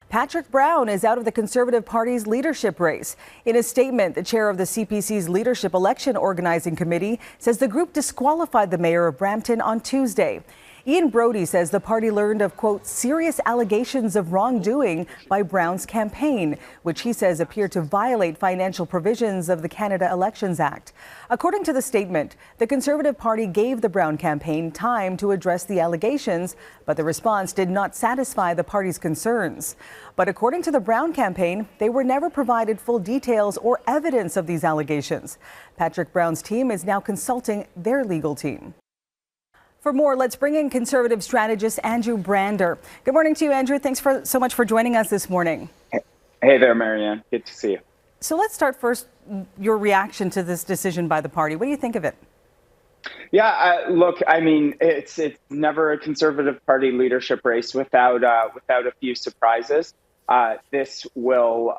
Patrick Brown is out of the Conservative Party's leadership race. In a statement, the chair of the CPC's Leadership Election Organizing Committee says the group disqualified the mayor of Brampton on Tuesday. Ian Brody says the party learned of, quote, serious allegations of wrongdoing by Brown's campaign, which he says appear to violate financial provisions of the Canada Elections Act. According to the statement, the Conservative Party gave the Brown campaign time to address the allegations, but the response did not satisfy the party's concerns. But according to the Brown campaign, they were never provided full details or evidence of these allegations. Patrick Brown's team is now consulting their legal team. For more, let's bring in Conservative strategist Andrew Brander. Good morning to you, Andrew. Thanks so much for joining us this morning. Hey there, Marianne. Good to see you. So let's start first, your reaction to this decision by the party. What do you think of it? Yeah, look, I mean, it's never a Conservative Party leadership race without a few surprises. This will,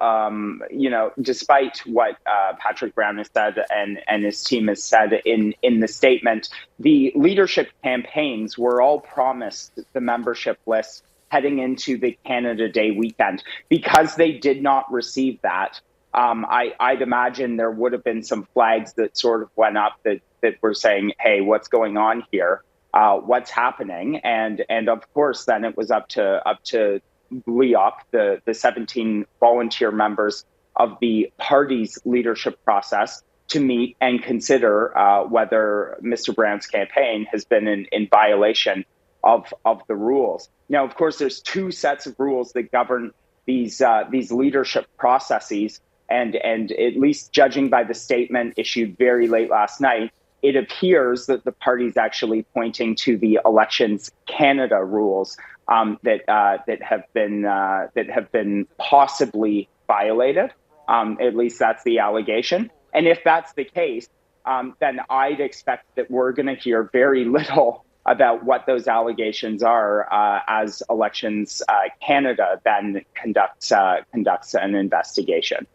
despite what Patrick Brown has said and his team has said in the statement, the leadership campaigns were all promised the membership list heading into the Canada Day weekend. Because they did not receive that, I'd imagine there would have been some flags that sort of went up that were saying, hey, what's going on here? What's happening? And of course, then it was up to LEOC, the 17 volunteer members of the party's leadership process, to meet and consider whether Mr. Brown's campaign has been in violation of the rules. Now, of course, there's two sets of rules that govern these leadership processes, and at least judging by the statement issued very late last night, it appears that the party's actually pointing to the Elections Canada rules that have been possibly violated. At least that's the allegation. And if that's the case, then I'd expect that we're going to hear very little about what those allegations are as Elections Canada then conducts an investigation.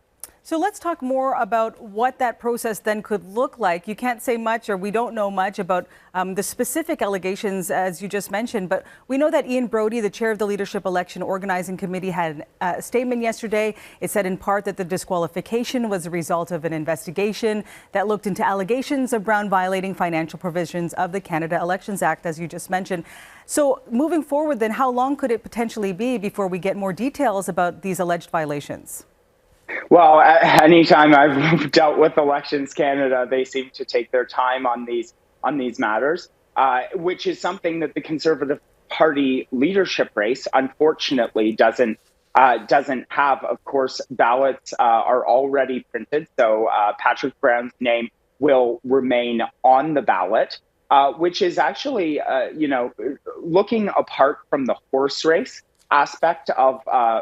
So let's talk more about what that process then could look like. You can't say much, or we don't know much about the specific allegations, as you just mentioned, but we know that Ian Brody, the chair of the Leadership Election Organizing Committee, had a statement yesterday. It said in part that the disqualification was a result of an investigation that looked into allegations of Brown violating financial provisions of the Canada Elections Act, as you just mentioned. So moving forward, then, how long could it potentially be before we get more details about these alleged violations? Well, anytime I've dealt with Elections Canada, they seem to take their time on these matters, which is something that the Conservative Party leadership race, unfortunately, doesn't have. Of course, ballots are already printed, so Patrick Brown's name will remain on the ballot, which is actually, looking apart from the horse race aspect of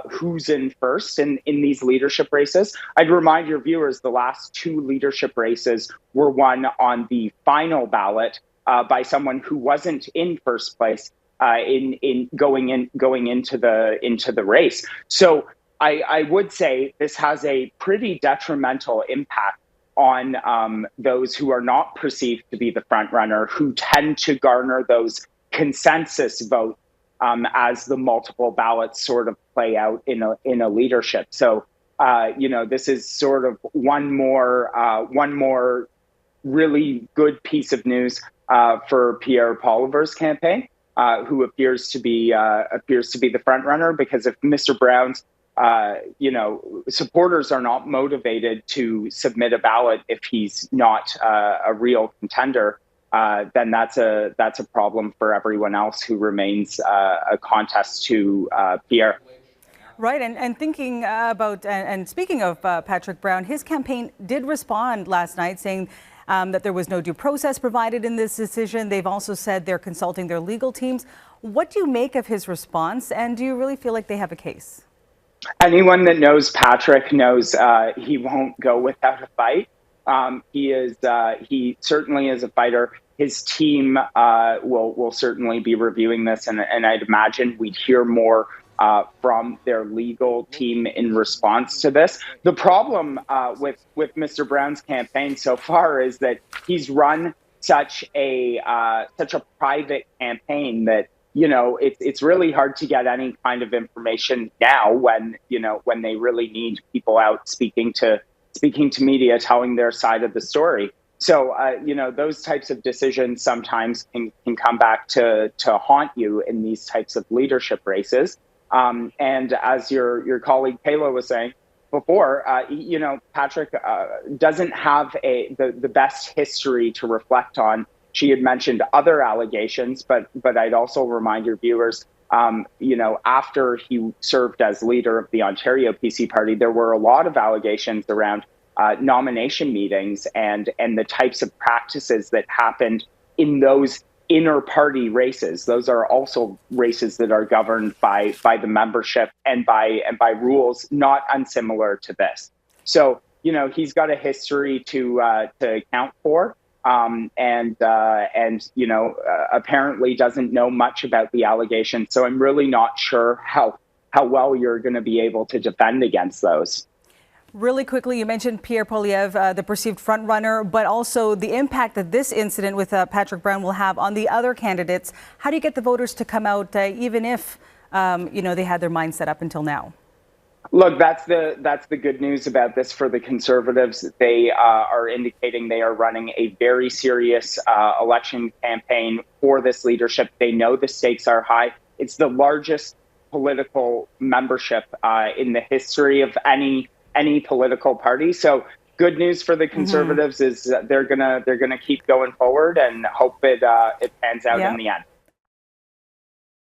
who's in first in these leadership races. I'd remind your viewers the last two leadership races were won on the final ballot by someone who wasn't in first place in going into the race. So I would say this has a pretty detrimental impact on those who are not perceived to be the front runner, who tend to garner those consensus votes as the multiple ballots sort of play out in a leadership. So, this is sort of one more really good piece of news for Pierre Poilievre's campaign, who appears to be the front runner. Because if Mr. Brown's supporters are not motivated to submit a ballot if he's not a real contender, then that's a problem for everyone else who remains a contest to Pierre. Right, and thinking about, and speaking of Patrick Brown, his campaign did respond last night saying that there was no due process provided in this decision. They've also said they're consulting their legal teams. What do you make of his response, and do you really feel like they have a case? Anyone that knows Patrick knows he won't go without a fight. He certainly is a fighter. His team will certainly be reviewing this, and I'd imagine we'd hear more from their legal team in response to this. The problem with Mr. Brown's campaign so far is that he's run such a private campaign that it's really hard to get any kind of information now when they really need people out speaking to media, telling their side of the story. So, those types of decisions sometimes can come back to haunt you in these types of leadership races. And as your colleague Kayla was saying before, Patrick doesn't have the best history to reflect on. She had mentioned other allegations, but I'd also remind your viewers, after he served as leader of the Ontario PC party, there were a lot of allegations around nomination meetings and the types of practices that happened in those inner party races. Those are also races that are governed by the membership and by rules not unsimilar to this. So, he's got a history to account for. Apparently doesn't know much about the allegations. So I'm really not sure how well you're going to be able to defend against those. Really quickly, you mentioned Pierre Poilievre, the perceived frontrunner, but also the impact that this incident with Patrick Brown will have on the other candidates. How do you get the voters to come out, even if they had their mind set up until now? Look, that's the good news about this for the Conservatives. They are indicating they are running a very serious election campaign for this leadership. They know the stakes are high. It's the largest political membership in the history of any political party. So good news for the Conservatives is they're gonna keep going forward and hope it pans out in the end.